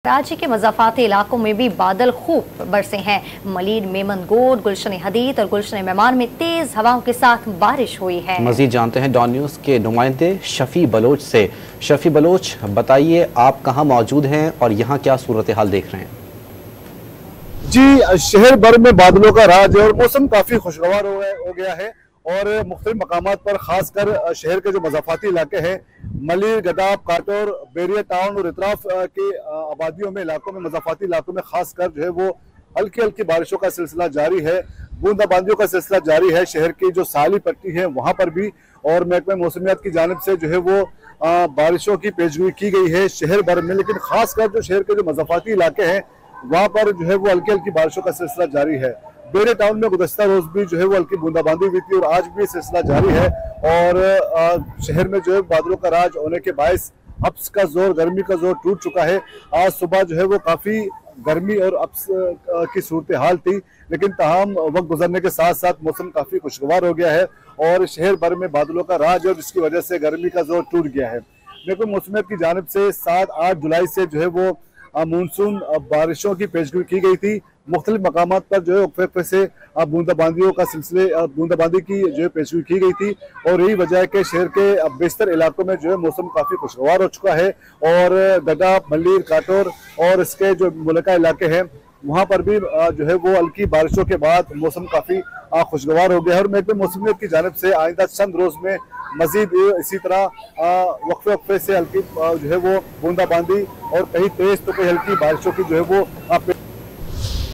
कराची के मज़ाफ़ाती इलाकों में भी बादल खूब बरसे हैं। मलीर, मेमनगोट, गुलशन हदीद और गुलशन मेमान में तेज हवाओं के साथ बारिश हुई है। मजीद जानते हैं डॉन न्यूज़ के नुमाइंदे शफी बलोच से। शफी बलोच, बताइए आप कहां मौजूद हैं और यहां क्या सूरत हाल देख रहे हैं? जी, शहर भर में बादलों का राज है और मौसम काफी खुशगवार हो गया है और मुख्तलिफ मकामात पर खासकर शहर के जो मज़ाफ़ाती इलाके हैं, मलीर, गदाब, काटोर, बेरिया टाउन और इतराफ के आबादियों में, इलाकों में, मज़ाफ़ाती इलाकों में खासकर जो है वो हल्की हल्की बारिशों का सिलसिला जारी है। बूंदाबांदियों का सिलसिला जारी है शहर की जो साली पट्टी है वहाँ पर भी, और महकमा मौसमियात की जानिब से जो है वो बारिशों की पेशगोई की गई है शहर भर में। लेकिन खासकर जो शहर के जो मज़ाफ़ाती इलाके हैं वहाँ पर जो है वो हल्की हल्की बारिशों का सिलसिला जारी है। बेरे टाउन में गुज़श्ता रोज भी जो है वो हल्की बूंदाबांदी हुई थी और आज भी सिलसिला जारी है और शहर में जो है बादलों का राज होने के बायस हब्स का जोर, गर्मी का जोर टूट चुका है। आज सुबह जो है वो काफ़ी गर्मी और हब्स की सूरत हाल थी, लेकिन तमाम वक्त गुजरने के साथ साथ मौसम काफ़ी खुशगवार हो गया है और शहर भर में बादलों का राज है, जिसकी वजह से गर्मी का जोर टूट गया है। देखो, मौसमियत की जानिब से 7-8 जुलाई से जो है वो मानसून बारिशों की पेशगोई की गई थी। मुख्तलिफ मकामात पर जो है वक्फे से बूंदाबांदियों का सिलसिले बूंदाबांदी की जो है पेशगोई की गई थी और यही वजह है कि शहर के बेशतर इलाकों में जो है मौसम काफ़ी खुशगवार हो चुका है और गदाब, मलीर, काटोर और इसके जो मुलका इलाके हैं वहाँ पर भी जो है वो हल्की बारिशों के बाद मौसम काफ़ी खुशगवार हो गया है और महकमे मौसमियत की जानिब से आइंदा चंद रोज़ में मजीद इसी तरह वक्फे से हल्की जो है वो बूंदाबांदी और कहीं तेज तो कहीं हल्की बारिशों की जो है वो